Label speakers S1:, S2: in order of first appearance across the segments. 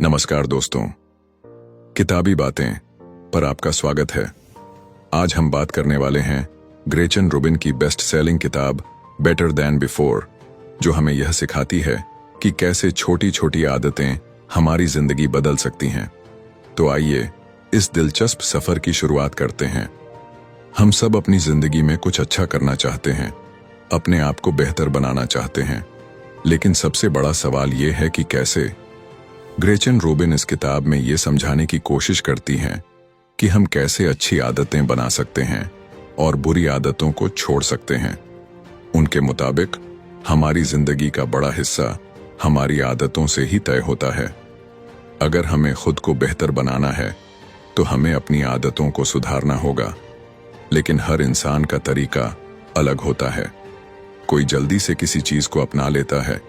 S1: नमस्कार दोस्तों, किताबी बातें पर आपका स्वागत है। आज हम बात करने वाले हैं ग्रेचन रूबिन की बेस्ट सेलिंग किताब बेटर दैन बिफोर, जो हमें यह सिखाती है कि कैसे छोटी छोटी आदतें हमारी जिंदगी बदल सकती हैं। तो आइए इस दिलचस्प सफर की शुरुआत करते हैं। हम सब अपनी जिंदगी में कुछ अच्छा करना चाहते हैं, अपने आप को बेहतर बनाना चाहते हैं, लेकिन सबसे बड़ा सवाल यह है कि कैसे। ग्रेचन रूबिन इस किताब में ये समझाने की कोशिश करती हैं कि हम कैसे अच्छी आदतें बना सकते हैं और बुरी आदतों को छोड़ सकते हैं। उनके मुताबिक हमारी जिंदगी का बड़ा हिस्सा हमारी आदतों से ही तय होता है। अगर हमें खुद को बेहतर बनाना है तो हमें अपनी आदतों को सुधारना होगा, लेकिन हर इंसान का तरीका अलग होता है। कोई जल्दी से किसी चीज को अपना लेता है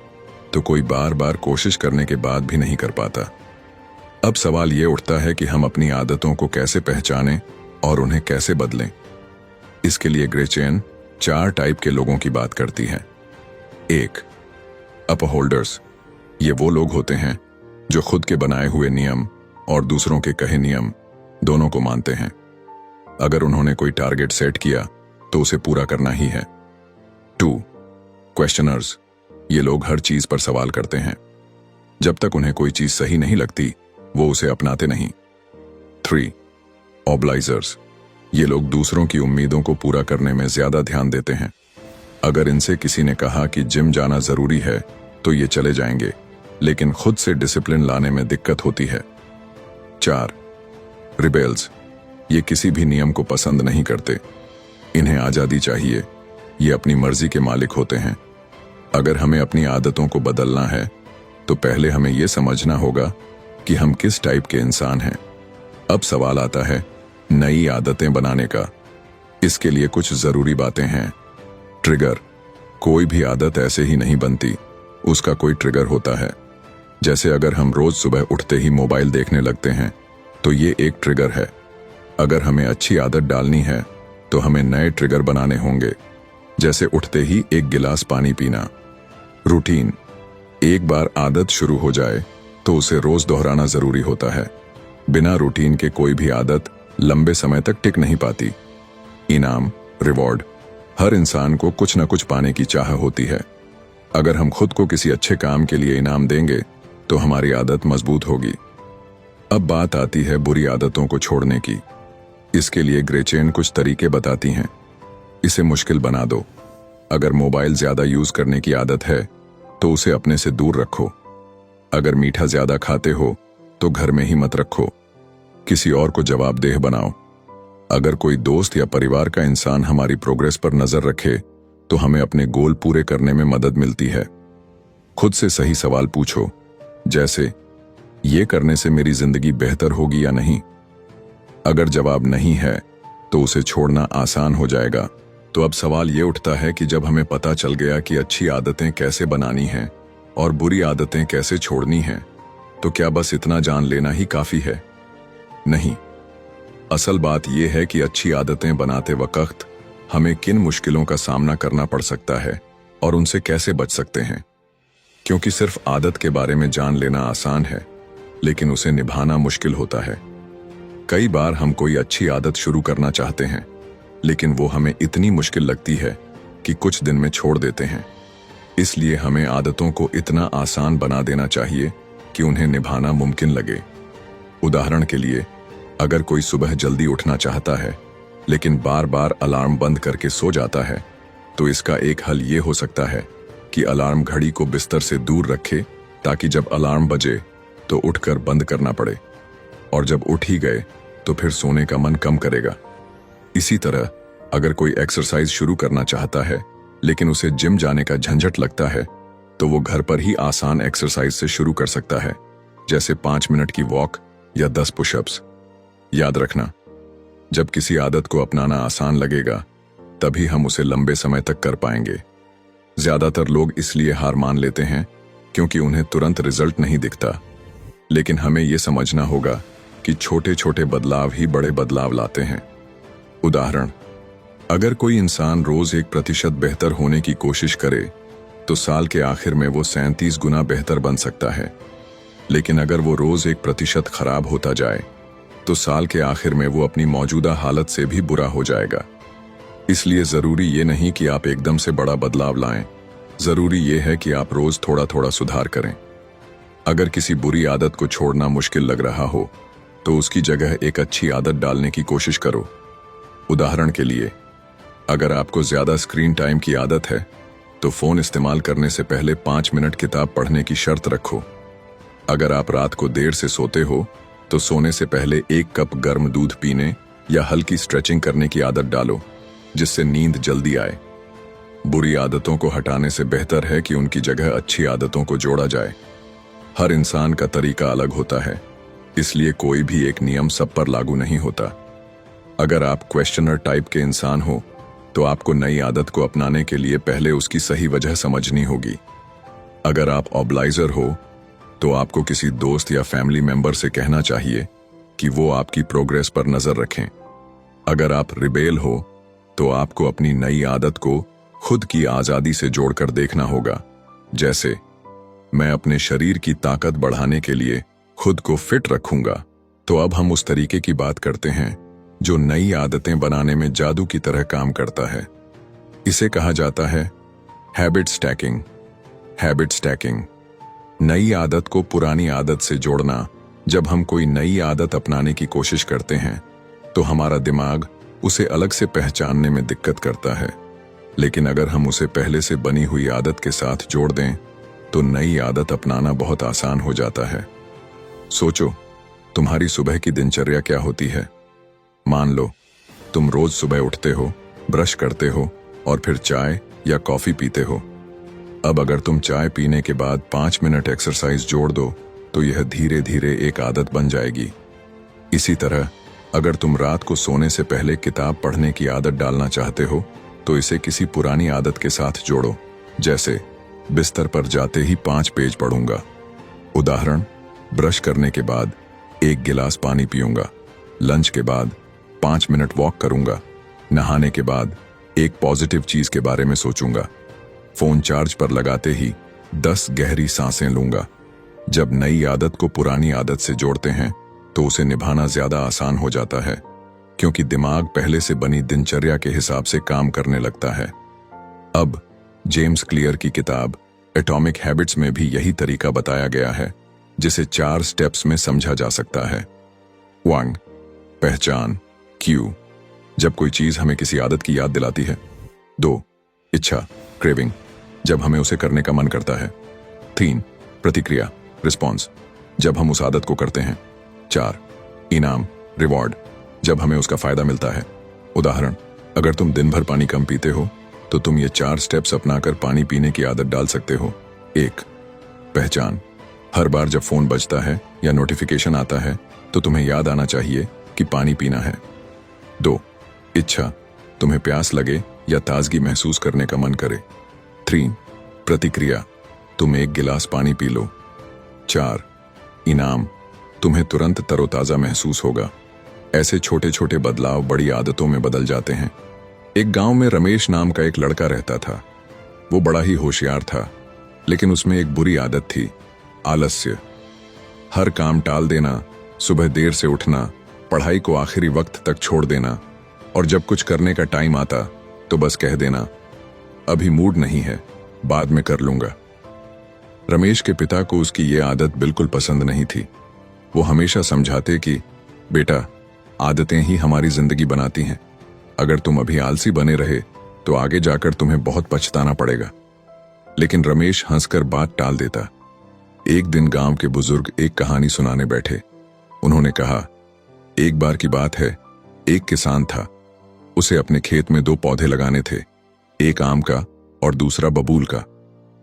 S1: तो कोई बार बार कोशिश करने के बाद भी नहीं कर पाता। अब सवाल ये उठता है कि हम अपनी आदतों को कैसे पहचानें और उन्हें कैसे बदलें। इसके लिए ग्रेचन 4 टाइप के लोगों की बात करती है। 1. अपहोल्डर्स। ये वो लोग होते हैं जो खुद के बनाए हुए नियम और दूसरों के कहे नियम दोनों को मानते हैं। अगर उन्होंने कोई टारगेट सेट किया तो उसे पूरा करना ही है। 2. क्वेश्चनर्स। ये लोग हर चीज पर सवाल करते हैं। जब तक उन्हें कोई चीज सही नहीं लगती वो उसे अपनाते नहीं। 3. ऑब्लाइजर्स। ये लोग दूसरों की उम्मीदों को पूरा करने में ज्यादा ध्यान देते हैं। अगर इनसे किसी ने कहा कि जिम जाना जरूरी है तो ये चले जाएंगे, लेकिन खुद से डिसिप्लिन लाने में दिक्कत होती है। 4. रिबेल्स। ये किसी भी नियम को पसंद नहीं करते, इन्हें आजादी चाहिए, ये अपनी मर्जी के मालिक होते हैं। अगर हमें अपनी आदतों को बदलना है तो पहले हमें यह समझना होगा कि हम किस टाइप के इंसान हैं। अब सवाल आता है नई आदतें बनाने का। इसके लिए कुछ जरूरी बातें हैं। ट्रिगर। कोई भी आदत ऐसे ही नहीं बनती, उसका कोई ट्रिगर होता है। जैसे अगर हम रोज सुबह उठते ही मोबाइल देखने लगते हैं तो ये एक ट्रिगर है। अगर हमें अच्छी आदत डालनी है तो हमें नए ट्रिगर बनाने होंगे, जैसे उठते ही एक गिलास पानी पीना। रूटीन। एक बार आदत शुरू हो जाए तो उसे रोज दोहराना जरूरी होता है। बिना रूटीन के कोई भी आदत लंबे समय तक टिक नहीं पाती। इनाम, रिवॉर्ड। हर इंसान को कुछ न कुछ पाने की चाह होती है। अगर हम खुद को किसी अच्छे काम के लिए इनाम देंगे तो हमारी आदत मजबूत होगी। अब बात आती है बुरी आदतों को छोड़ने की। इसके लिए ग्रेचन कुछ तरीके बताती हैं। इसे मुश्किल बना दो। अगर मोबाइल ज्यादा यूज करने की आदत है तो उसे अपने से दूर रखो। अगर मीठा ज्यादा खाते हो तो घर में ही मत रखो, किसी और को जवाबदेह बनाओ। अगर कोई दोस्त या परिवार का इंसान हमारी प्रोग्रेस पर नजर रखे तो हमें अपने गोल पूरे करने में मदद मिलती है। खुद से सही सवाल पूछो, जैसे ये करने से मेरी जिंदगी बेहतर होगी या नहीं। अगर जवाब नहीं है तो उसे छोड़ना आसान हो जाएगा। तो अब सवाल ये उठता है कि जब हमें पता चल गया कि अच्छी आदतें कैसे बनानी हैं और बुरी आदतें कैसे छोड़नी हैं, तो क्या बस इतना जान लेना ही काफी है? नहीं। असल बात यह है कि अच्छी आदतें बनाते वक्त हमें किन मुश्किलों का सामना करना पड़ सकता है और उनसे कैसे बच सकते हैं। क्योंकि सिर्फ आदत के बारे में जान लेना आसान है, लेकिन उसे निभाना मुश्किल होता है। कई बार हम कोई अच्छी आदत शुरू करना चाहते हैं, लेकिन वो हमें इतनी मुश्किल लगती है कि कुछ दिन में छोड़ देते हैं। इसलिए हमें आदतों को इतना आसान बना देना चाहिए कि उन्हें निभाना मुमकिन लगे। उदाहरण के लिए, अगर कोई सुबह जल्दी उठना चाहता है लेकिन बार बार अलार्म बंद करके सो जाता है, तो इसका एक हल ये हो सकता है कि अलार्म घड़ी को बिस्तर से दूर रखे, ताकि जब अलार्म बजे तो उठकर बंद करना पड़े, और जब उठ ही गए तो फिर सोने का मन कम करेगा। इसी तरह अगर कोई एक्सरसाइज शुरू करना चाहता है लेकिन उसे जिम जाने का झंझट लगता है, तो वो घर पर ही आसान एक्सरसाइज से शुरू कर सकता है, जैसे 5 मिनट की वॉक या 10 पुशअप्स। याद रखना, जब किसी आदत को अपनाना आसान लगेगा तभी हम उसे लंबे समय तक कर पाएंगे। ज्यादातर लोग इसलिए हार मान लेते हैं क्योंकि उन्हें तुरंत रिजल्ट नहीं दिखता, लेकिन हमें यह समझना होगा कि छोटे छोटे बदलाव ही बड़े बदलाव लाते हैं। उदाहरण, अगर कोई इंसान रोज 1% बेहतर होने की कोशिश करे तो साल के आखिर में वो 37 गुना बेहतर बन सकता है। लेकिन अगर वो रोज 1% खराब होता जाए तो साल के आखिर में वो अपनी मौजूदा हालत से भी बुरा हो जाएगा। इसलिए जरूरी ये नहीं कि आप एकदम से बड़ा बदलाव लाएं, जरूरी ये है कि आप रोज थोड़ा थोड़ा सुधार करें। अगर किसी बुरी आदत को छोड़ना मुश्किल लग रहा हो तो उसकी जगह एक अच्छी आदत डालने की कोशिश करो। उदाहरण के लिए, अगर आपको ज्यादा स्क्रीन टाइम की आदत है तो फोन इस्तेमाल करने से पहले 5 मिनट किताब पढ़ने की शर्त रखो। अगर आप रात को देर से सोते हो तो सोने से पहले 1 कप गर्म दूध पीने या हल्की स्ट्रेचिंग करने की आदत डालो, जिससे नींद जल्दी आए। बुरी आदतों को हटाने से बेहतर है कि उनकी जगह अच्छी आदतों को जोड़ा जाए। हर इंसान का तरीका अलग होता है, इसलिए कोई भी एक नियम सब पर लागू नहीं होता। अगर आप क्वेश्चनर टाइप के इंसान हो तो आपको नई आदत को अपनाने के लिए पहले उसकी सही वजह समझनी होगी। अगर आप ऑब्लाइजर हो तो आपको किसी दोस्त या फैमिली मेंबर से कहना चाहिए कि वो आपकी प्रोग्रेस पर नजर रखें। अगर आप रिबेल हो तो आपको अपनी नई आदत को खुद की आजादी से जोड़कर देखना होगा। जैसे, मैं अपने शरीर की ताकत बढ़ाने के लिए खुद को फिट रखूंगा। तो अब हम उस तरीके की बात करते हैं जो नई आदतें बनाने में जादू की तरह काम करता है। इसे कहा जाता है हैबिट स्टैकिंग। हैबिट स्टैकिंग नई आदत को पुरानी आदत से जोड़ना। जब हम कोई नई आदत अपनाने की कोशिश करते हैं तो हमारा दिमाग उसे अलग से पहचानने में दिक्कत करता है, लेकिन अगर हम उसे पहले से बनी हुई आदत के साथ जोड़ दें तो नई आदत अपनाना बहुत आसान हो जाता है। सोचो, तुम्हारी सुबह की दिनचर्या क्या होती है। मान लो तुम रोज सुबह उठते हो, ब्रश करते हो और फिर चाय या कॉफी पीते हो। अब अगर तुम चाय पीने के बाद 5 मिनट एक्सरसाइज जोड़ दो तो यह धीरे धीरे एक आदत बन जाएगी। इसी तरह अगर तुम रात को सोने से पहले किताब पढ़ने की आदत डालना चाहते हो तो इसे किसी पुरानी आदत के साथ जोड़ो। जैसे, बिस्तर पर जाते ही 5 पेज पढ़ूंगा। उदाहरण, ब्रश करने के बाद 1 गिलास पानी पीऊंगा, लंच के बाद 5 मिनट वॉक करूंगा, नहाने के बाद एक पॉजिटिव चीज के बारे में सोचूंगा, फोन चार्ज पर लगाते ही 10 गहरी सांसें लूंगा। जब नई आदत को पुरानी आदत से जोड़ते हैं तो उसे निभाना ज्यादा आसान हो जाता है, क्योंकि दिमाग पहले से बनी दिनचर्या के हिसाब से काम करने लगता है। अब जेम्स क्लियर की किताब एटॉमिक हैबिट्स में भी यही तरीका बताया गया है, जिसे 4 स्टेप्स में समझा जा सकता है। 1. पहचान, क्यू, जब कोई चीज हमें किसी आदत की याद दिलाती है। 2. इच्छा, क्रेविंग, जब हमें उसे करने का मन करता है। 3. प्रतिक्रिया, रिस्पॉन्स, जब हम उस आदत को करते हैं। 4. इनाम, रिवॉर्ड, जब हमें उसका फायदा मिलता है। उदाहरण, अगर तुम दिन भर पानी कम पीते हो तो तुम ये 4 स्टेप्स अपनाकर पानी पीने की आदत डाल सकते हो। 1. पहचान, हर बार जब फोन बजता है या नोटिफिकेशन आता है तो तुम्हें याद आना चाहिए कि पानी पीना है। 2. इच्छा, तुम्हें प्यास लगे या ताजगी महसूस करने का मन करे। 3. प्रतिक्रिया, तुम 1 गिलास पानी पी लो। 4. इनाम, तुम्हें तुरंत तरोताजा महसूस होगा। ऐसे छोटे छोटे बदलाव बड़ी आदतों में बदल जाते हैं। एक गांव में रमेश नाम का एक लड़का रहता था। वो बड़ा ही होशियार था, लेकिन उसमें एक बुरी आदत थी, आलस्य। हर काम टाल देना, सुबह देर से उठना, पढ़ाई को आखिरी वक्त तक छोड़ देना, और जब कुछ करने का टाइम आता तो बस कह देना, अभी मूड नहीं है, बाद में कर लूंगा। रमेश के पिता को उसकी ये आदत बिल्कुल पसंद नहीं थी। वो हमेशा समझाते कि बेटा, आदतें ही हमारी जिंदगी बनाती हैं। अगर तुम अभी आलसी बने रहे तो आगे जाकर तुम्हें बहुत पछताना पड़ेगा। लेकिन रमेश हंसकर बात टाल देता। एक दिन गांव के बुजुर्ग एक कहानी सुनाने बैठे। उन्होंने कहा, एक बार की बात है, एक किसान था। उसे अपने खेत में 2 पौधे लगाने थे, एक आम का और दूसरा बबूल का।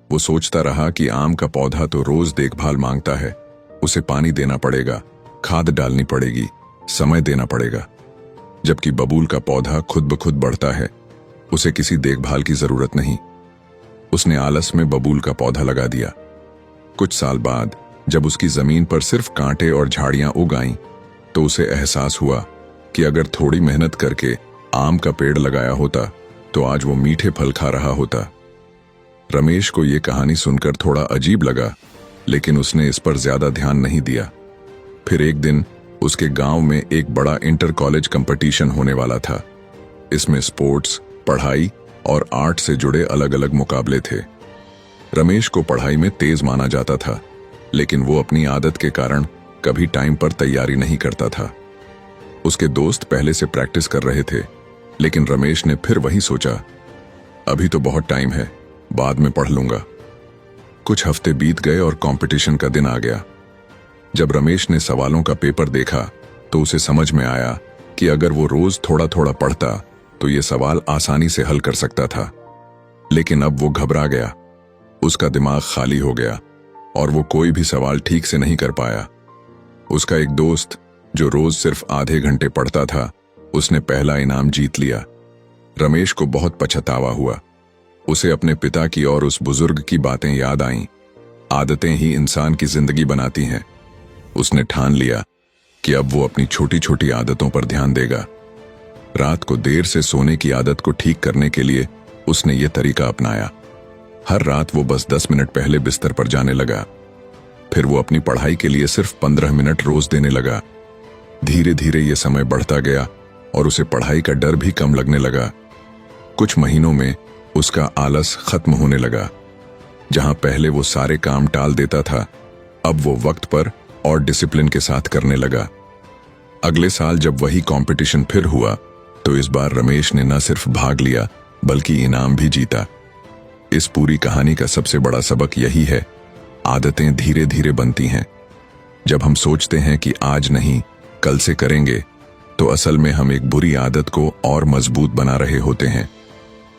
S1: वो सोचता रहा कि आम का पौधा तो रोज देखभाल मांगता है, उसे पानी देना पड़ेगा, खाद डालनी पड़ेगी, समय देना पड़ेगा। जबकि बबूल का पौधा खुद ब खुद बढ़ता है, उसे किसी देखभाल की जरूरत नहीं। उसने आलस में बबूल का पौधा लगा दिया। कुछ साल बाद जब उसकी जमीन पर सिर्फ कांटे और झाड़ियां उग आईं, तो उसे एहसास हुआ कि अगर थोड़ी मेहनत करके आम का पेड़ लगाया होता तो आज वो मीठे फल खा रहा होता। रमेश को ये कहानी सुनकर थोड़ा अजीब लगा, लेकिन उसने इस पर ज्यादा ध्यान नहीं दिया। फिर एक दिन उसके गांव में एक बड़ा इंटर कॉलेज कंपटीशन होने वाला था। इसमें स्पोर्ट्स, पढ़ाई और आर्ट से जुड़े अलग अलग मुकाबले थे। रमेश को पढ़ाई में तेज माना जाता था, लेकिन वो अपनी आदत के कारण कभी टाइम पर तैयारी नहीं करता था। उसके दोस्त पहले से प्रैक्टिस कर रहे थे, लेकिन रमेश ने फिर वही सोचा, अभी तो बहुत टाइम है, बाद में पढ़ लूंगा। कुछ हफ्ते बीत गए और कंपटीशन का दिन आ गया। जब रमेश ने सवालों का पेपर देखा तो उसे समझ में आया कि अगर वो रोज थोड़ा थोड़ा पढ़ता तो ये सवाल आसानी से हल कर सकता था। लेकिन अब वो घबरा गया, उसका दिमाग खाली हो गया और वो कोई भी सवाल ठीक से नहीं कर पाया। उसका एक दोस्त जो रोज सिर्फ आधे घंटे पढ़ता था, उसने पहला इनाम जीत लिया। रमेश को बहुत पछतावा हुआ। उसे अपने पिता की और उस बुजुर्ग की बातें याद आईं। आदतें ही इंसान की जिंदगी बनाती हैं। उसने ठान लिया कि अब वो अपनी छोटी छोटी आदतों पर ध्यान देगा। रात को देर से सोने की आदत को ठीक करने के लिए उसने ये तरीका अपनाया। हर रात वो बस 10 मिनट पहले बिस्तर पर जाने लगा। फिर वो अपनी पढ़ाई के लिए सिर्फ 15 मिनट रोज देने लगा। धीरे धीरे ये समय बढ़ता गया और उसे पढ़ाई का डर भी कम लगने लगा। कुछ महीनों में उसका आलस खत्म होने लगा। जहां पहले वो सारे काम टाल देता था, अब वो वक्त पर और डिसिप्लिन के साथ करने लगा। अगले साल जब वही कंपटीशन फिर हुआ तो इस बार रमेश ने न सिर्फ भाग लिया बल्कि इनाम भी जीता। इस पूरी कहानी का सबसे बड़ा सबक यही है, आदतें धीरे धीरे बनती हैं। जब हम सोचते हैं कि आज नहीं कल से करेंगे, तो असल में हम एक बुरी आदत को और मजबूत बना रहे होते हैं।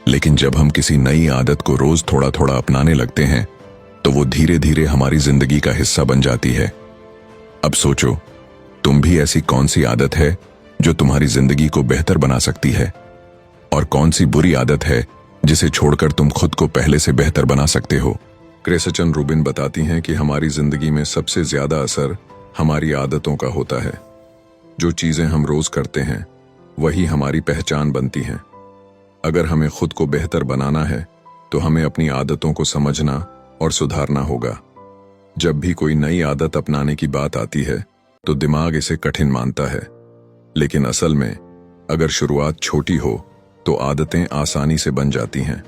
S1: लेकिन जब हम किसी नई आदत को रोज थोड़ा थोड़ा अपनाने लगते हैं, तो वो धीरे धीरे हमारी जिंदगी का हिस्सा बन जाती है। अब सोचो, तुम भी ऐसी कौन सी आदत है जो तुम्हारी जिंदगी को बेहतर बना सकती है, और कौन सी बुरी आदत है जिसे छोड़कर तुम खुद को पहले से बेहतर बना सकते हो। ग्रेचन रूबिन बताती हैं कि हमारी जिंदगी में सबसे ज्यादा असर हमारी आदतों का होता है। जो चीजें हम रोज करते हैं वही हमारी पहचान बनती हैं। अगर हमें खुद को बेहतर बनाना है तो हमें अपनी आदतों को समझना और सुधारना होगा। जब भी कोई नई आदत अपनाने की बात आती है तो दिमाग इसे कठिन मानता है, लेकिन असल में अगर शुरुआत छोटी हो तो आदतें आसानी से बन जाती हैं।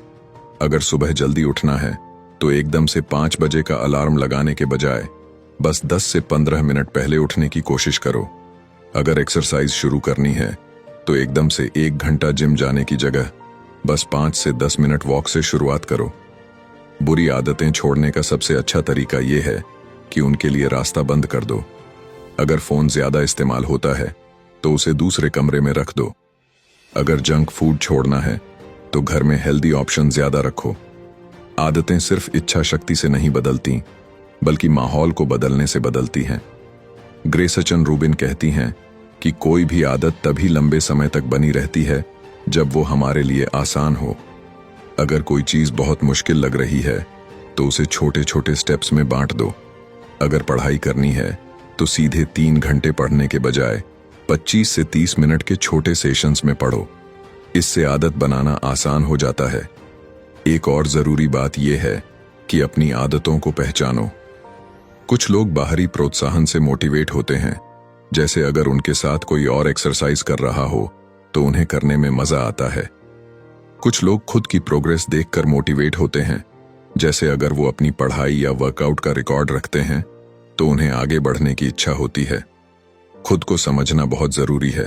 S1: अगर सुबह जल्दी उठना है तो एकदम से 5 बजे का अलार्म लगाने के बजाय बस 10 से 15 मिनट पहले उठने की कोशिश करो। अगर एक्सरसाइज शुरू करनी है तो एकदम से 1 घंटा जिम जाने की जगह बस 5 से 10 मिनट वॉक से शुरुआत करो। बुरी आदतें छोड़ने का सबसे अच्छा तरीका यह है कि उनके लिए रास्ता बंद कर दो। अगर फोन ज्यादा इस्तेमाल होता है तो उसे दूसरे कमरे में रख दो। अगर जंक फूड छोड़ना है तो घर में हेल्दी ऑप्शन ज्यादा रखो। आदतें सिर्फ इच्छा शक्ति से नहीं बदलती, बल्कि माहौल को बदलने से बदलती हैं। ग्रेचन रूबिन कहती हैं कि कोई भी आदत तभी लंबे समय तक बनी रहती है जब वो हमारे लिए आसान हो। अगर कोई चीज बहुत मुश्किल लग रही है तो उसे छोटे छोटे स्टेप्स में बांट दो। अगर पढ़ाई करनी है तो सीधे 3 घंटे पढ़ने के बजाय 25 से 30 मिनट के छोटे सेशंस में पढ़ो। इससे आदत बनाना आसान हो जाता है। एक और जरूरी बात यह है कि अपनी आदतों को पहचानो। कुछ लोग बाहरी प्रोत्साहन से मोटिवेट होते हैं, जैसे अगर उनके साथ कोई और एक्सरसाइज कर रहा हो तो उन्हें करने में मजा आता है। कुछ लोग खुद की प्रोग्रेस देखकर मोटिवेट होते हैं, जैसे अगर वो अपनी पढ़ाई या वर्कआउट का रिकॉर्ड रखते हैं तो उन्हें आगे बढ़ने की इच्छा होती है। खुद को समझना बहुत जरूरी है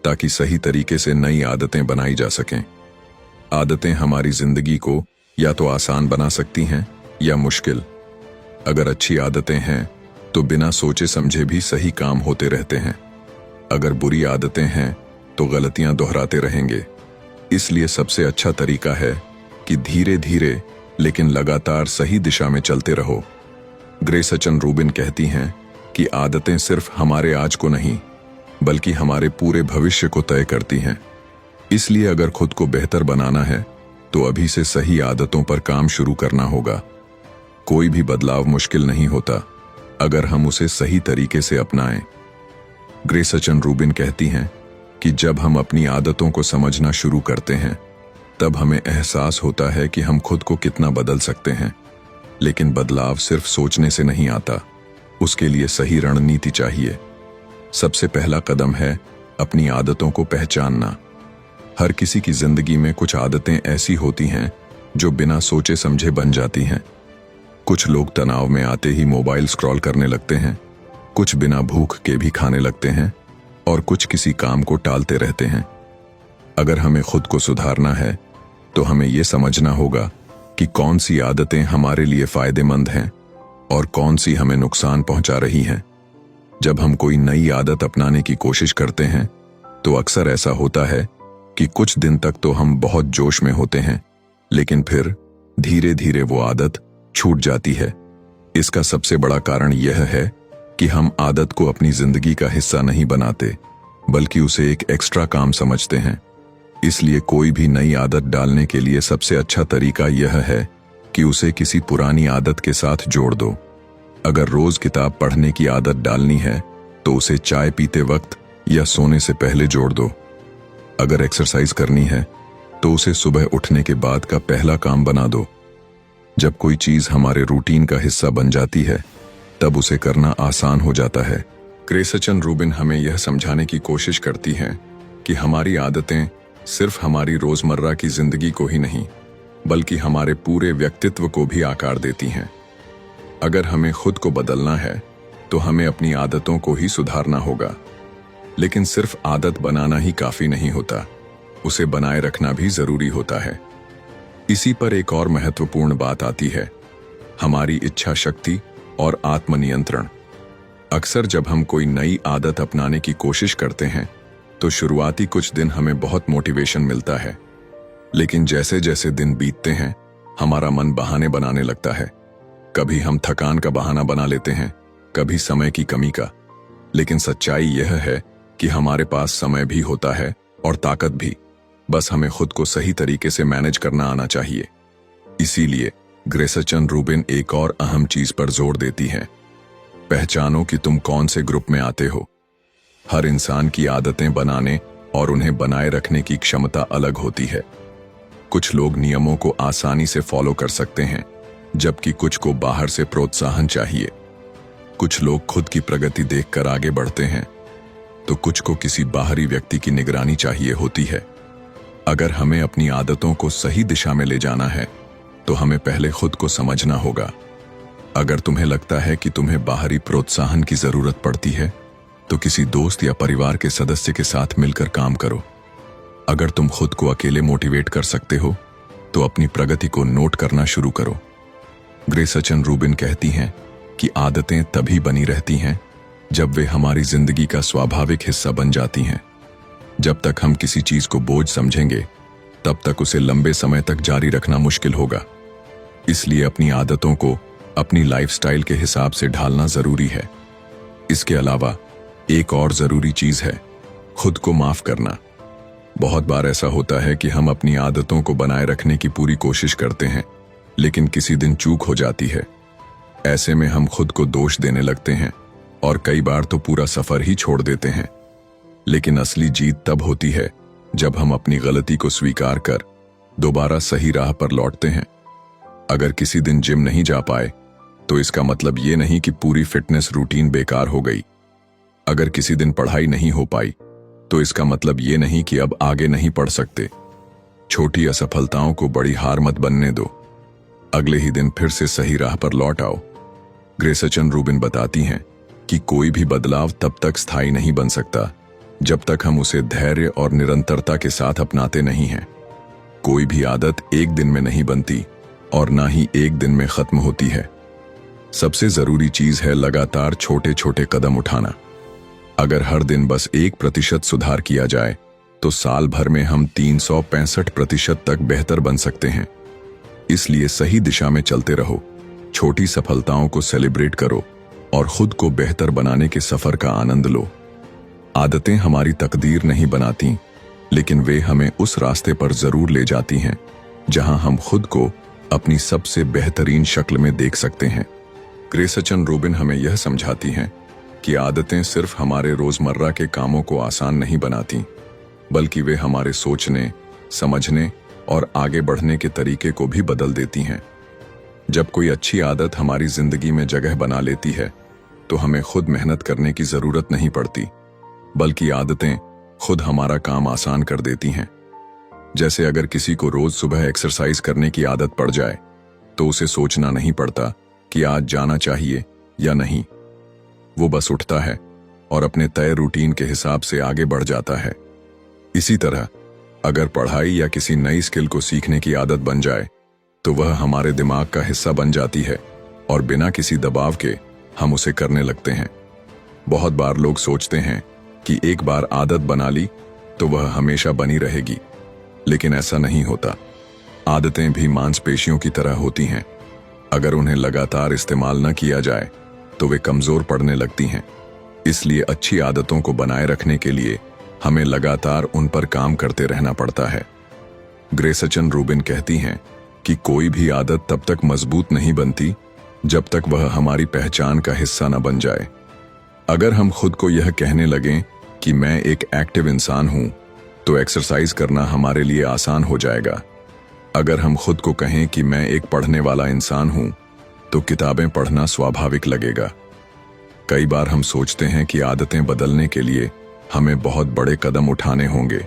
S1: ताकि सही तरीके से नई आदतें बनाई जा सकें। आदतें हमारी जिंदगी को या तो आसान बना सकती हैं या मुश्किल। अगर अच्छी आदतें हैं तो बिना सोचे समझे भी सही काम होते रहते हैं। अगर बुरी आदतें हैं तो गलतियां दोहराते रहेंगे। इसलिए सबसे अच्छा तरीका है कि धीरे धीरे लेकिन लगातार सही दिशा में चलते रहो। ग्रेचन रूबिन कहती हैं कि आदतें सिर्फ हमारे आज को नहीं बल्कि हमारे पूरे भविष्य को तय करती हैं। इसलिए अगर खुद को बेहतर बनाना है तो अभी से सही आदतों पर काम शुरू करना होगा। कोई भी बदलाव मुश्किल नहीं होता अगर हम उसे सही तरीके से अपनाएं। ग्रेचन रूबिन कहती हैं कि जब हम अपनी आदतों को समझना शुरू करते हैं तब हमें एहसास होता है कि हम खुद को कितना बदल सकते हैं। लेकिन बदलाव सिर्फ सोचने से नहीं आता, उसके लिए सही रणनीति चाहिए। सबसे पहला कदम है अपनी आदतों को पहचानना। हर किसी की जिंदगी में कुछ आदतें ऐसी होती हैं जो बिना सोचे समझे बन जाती हैं। कुछ लोग तनाव में आते ही मोबाइल स्क्रॉल करने लगते हैं, कुछ बिना भूख के भी खाने लगते हैं और कुछ किसी काम को टालते रहते हैं। अगर हमें खुद को सुधारना है तो हमें यह समझना होगा कि कौन सी आदतें हमारे लिए फायदेमंद हैं और कौन सी हमें नुकसान पहुंचा रही हैं। जब हम कोई नई आदत अपनाने की कोशिश करते हैं तो अक्सर ऐसा होता है कि कुछ दिन तक तो हम बहुत जोश में होते हैं, लेकिन फिर धीरे धीरे वो आदत छूट जाती है। इसका सबसे बड़ा कारण यह है कि हम आदत को अपनी जिंदगी का हिस्सा नहीं बनाते, बल्कि उसे एक एक्स्ट्रा काम समझते हैं। इसलिए कोई भी नई आदत डालने के लिए सबसे अच्छा तरीका यह है कि उसे किसी पुरानी आदत के साथ जोड़ दो। अगर रोज किताब पढ़ने की आदत डालनी है तो उसे चाय पीते वक्त या सोने से पहले जोड़ दो। अगर एक्सरसाइज करनी है तो उसे सुबह उठने के बाद का पहला काम बना दो। जब कोई चीज हमारे रूटीन का हिस्सा बन जाती है तब उसे करना आसान हो जाता है। ग्रेसचन रूबिन हमें यह समझाने की कोशिश करती हैं कि हमारी आदतें सिर्फ हमारी रोजमर्रा की जिंदगी को ही नहीं, बल्कि हमारे पूरे व्यक्तित्व को भी आकार देती हैं। अगर हमें खुद को बदलना है तो हमें अपनी आदतों को ही सुधारना होगा। लेकिन सिर्फ आदत बनाना ही काफी नहीं होता, उसे बनाए रखना भी जरूरी होता है। इसी पर एक और महत्वपूर्ण बात आती है, हमारी इच्छा शक्ति और आत्मनियंत्रण। अक्सर जब हम कोई नई आदत अपनाने की कोशिश करते हैं तो शुरुआती कुछ दिन हमें बहुत मोटिवेशन मिलता है, लेकिन जैसे जैसे दिन बीतते हैं हमारा मन बहाने बनाने लगता है। कभी हम थकान का बहाना बना लेते हैं, कभी समय की कमी का। लेकिन सच्चाई यह है कि हमारे पास समय भी होता है और ताकत भी, बस हमें खुद को सही तरीके से मैनेज करना आना चाहिए। इसीलिए ग्रेसचन रूबिन एक और अहम चीज पर जोर देती है, पहचानो कि तुम कौन से ग्रुप में आते हो। हर इंसान की आदतें बनाने और उन्हें बनाए रखने की क्षमता अलग होती है। कुछ लोग नियमों को आसानी से फॉलो कर सकते हैं, जबकि कुछ को बाहर से प्रोत्साहन चाहिए। कुछ लोग खुद की प्रगति देखकर आगे बढ़ते हैं, तो कुछ को किसी बाहरी व्यक्ति की निगरानी चाहिए होती है। अगर हमें अपनी आदतों को सही दिशा में ले जाना है तो हमें पहले खुद को समझना होगा। अगर तुम्हें लगता है कि तुम्हें बाहरी प्रोत्साहन की जरूरत पड़ती है तो किसी दोस्त या परिवार के सदस्य के साथ मिलकर काम करो। अगर तुम खुद को अकेले मोटिवेट कर सकते हो तो अपनी प्रगति को नोट करना शुरू करो। ग्रेसचन रूबिन कहती हैं कि आदतें तभी बनी रहती हैं जब वे हमारी जिंदगी का स्वाभाविक हिस्सा बन जाती हैं। जब तक हम किसी चीज को बोझ समझेंगे तब तक उसे लंबे समय तक जारी रखना मुश्किल होगा। इसलिए अपनी आदतों को अपनी लाइफस्टाइल के हिसाब से ढालना जरूरी है। इसके अलावा एक और जरूरी चीज है, खुद को माफ करना। बहुत बार ऐसा होता है कि हम अपनी आदतों को बनाए रखने की पूरी कोशिश करते हैं, लेकिन किसी दिन चूक हो जाती है। ऐसे में हम खुद को दोष देने लगते हैं और कई बार तो पूरा सफर ही छोड़ देते हैं। लेकिन असली जीत तब होती है जब हम अपनी गलती को स्वीकार कर दोबारा सही राह पर लौटते हैं। अगर किसी दिन जिम नहीं जा पाए तो इसका मतलब ये नहीं कि पूरी फिटनेस रूटीन बेकार हो गई। अगर किसी दिन पढ़ाई नहीं हो पाई तो इसका मतलब ये नहीं कि अब आगे नहीं पढ़ सकते। छोटी असफलताओं को बड़ी हार मत बनने दो, अगले ही दिन फिर से सही राह पर लौट आओ। ग्रेसचन रूबिन बताती हैं कि कोई भी बदलाव तब तक स्थायी नहीं बन सकता जब तक हम उसे धैर्य और निरंतरता के साथ अपनाते नहीं हैं। कोई भी आदत एक दिन में नहीं बनती और ना ही एक दिन में खत्म होती है। सबसे जरूरी चीज है लगातार छोटे छोटे कदम उठाना। अगर हर दिन बस 1% सुधार किया जाए तो साल भर में हम 365% तक बेहतर बन सकते हैं। इसलिए सही दिशा में चलते रहो, छोटी सफलताओं को सेलिब्रेट करो और खुद को बेहतर बनाने के सफर का आनंद लो। आदतें हमारी तकदीर नहीं बनाती, लेकिन वे हमें उस रास्ते पर जरूर ले जाती हैं जहां हम खुद को अपनी सबसे बेहतरीन शक्ल में देख सकते हैं। ग्रेसचन रूबिन हमें यह समझाती हैं कि आदतें सिर्फ हमारे रोजमर्रा के कामों को आसान नहीं बनाती, बल्कि वे हमारे सोचने, समझने और आगे बढ़ने के तरीके को भी बदल देती हैं। जब कोई अच्छी आदत हमारी जिंदगी में जगह बना लेती है तो हमें खुद मेहनत करने की जरूरत नहीं पड़ती, बल्कि आदतें खुद हमारा काम आसान कर देती हैं। जैसे अगर किसी को रोज सुबह एक्सरसाइज करने की आदत पड़ जाए तो उसे सोचना नहीं पड़ता कि आज जाना चाहिए या नहीं। वो बस उठता है और अपने तय रूटीन के हिसाब से आगे बढ़ जाता है। इसी तरह अगर पढ़ाई या किसी नई स्किल को सीखने की आदत बन जाए तो वह हमारे दिमाग का हिस्सा बन जाती है और बिना किसी दबाव के हम उसे करने लगते हैं। बहुत बार लोग सोचते हैं कि एक बार आदत बना ली तो वह हमेशा बनी रहेगी, लेकिन ऐसा नहीं होता। आदतें भी मांसपेशियों की तरह होती हैं। अगर उन्हें लगातार इस्तेमाल न किया जाए तो वे कमजोर पड़ने लगती हैं। इसलिए अच्छी आदतों को बनाए रखने के लिए हमें लगातार उन पर काम करते रहना पड़ता है। ग्रेचन रूबिन कहती हैं कि कोई भी आदत तब तक मजबूत नहीं बनती जब तक वह हमारी पहचान का हिस्सा न बन जाए। अगर हम खुद को यह कहने लगें कि मैं एक एक्टिव इंसान हूं, तो एक्सरसाइज करना हमारे लिए आसान हो जाएगा। अगर हम खुद को कहें कि मैं एक पढ़ने वाला इंसान हूं, तो किताबें पढ़ना स्वाभाविक लगेगा। कई बार हम सोचते हैं कि आदतें बदलने के लिए हमें बहुत बड़े कदम उठाने होंगे,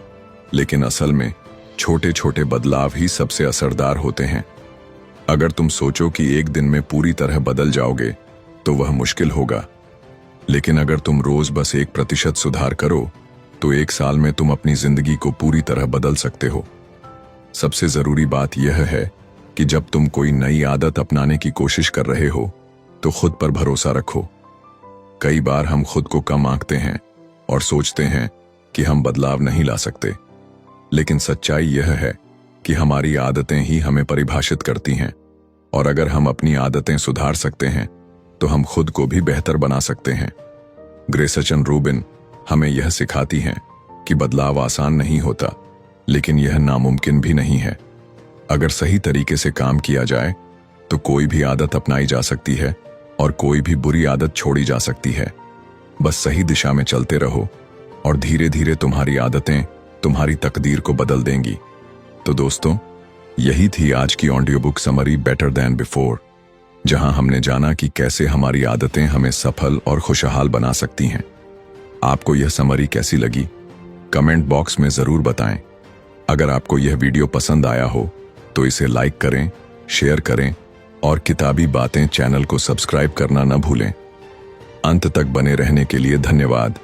S1: लेकिन असल में छोटे छोटे बदलाव ही सबसे असरदार होते हैं। अगर तुम सोचो कि एक दिन में पूरी तरह बदल जाओगे तो वह मुश्किल होगा, लेकिन अगर तुम रोज बस 1% सुधार करो तो 1 साल में तुम अपनी जिंदगी को पूरी तरह बदल सकते हो। सबसे जरूरी बात यह है कि जब तुम कोई नई आदत अपनाने की कोशिश कर रहे हो तो खुद पर भरोसा रखो। कई बार हम खुद को कम आंकते हैं और सोचते हैं कि हम बदलाव नहीं ला सकते, लेकिन सच्चाई यह है कि हमारी आदतें ही हमें परिभाषित करती हैं, और अगर हम अपनी आदतें सुधार सकते हैं तो हम खुद को भी बेहतर बना सकते हैं। ग्रेचन रूबिन हमें यह सिखाती हैं कि बदलाव आसान नहीं होता, लेकिन यह नामुमकिन भी नहीं है। अगर सही तरीके से काम किया जाए तो कोई भी आदत अपनाई जा सकती है और कोई भी बुरी आदत छोड़ी जा सकती है। बस सही दिशा में चलते रहो और धीरे धीरे तुम्हारी आदतें तुम्हारी तकदीर को बदल देंगी। तो दोस्तों, यही थी आज की audio book summary better than before, जहां हमने जाना कि कैसे हमारी आदतें हमें सफल और खुशहाल बना सकती हैं। आपको यह समरी कैसी लगी? कमेंट बॉक्स में जरूर बताएं। अगर आपको यह वीडियो पसंद आया हो तो इसे लाइक करें, शेयर करें और किताबी बातें चैनल को सब्सक्राइब करना न भूलें। अंत तक बने रहने के लिए धन्यवाद।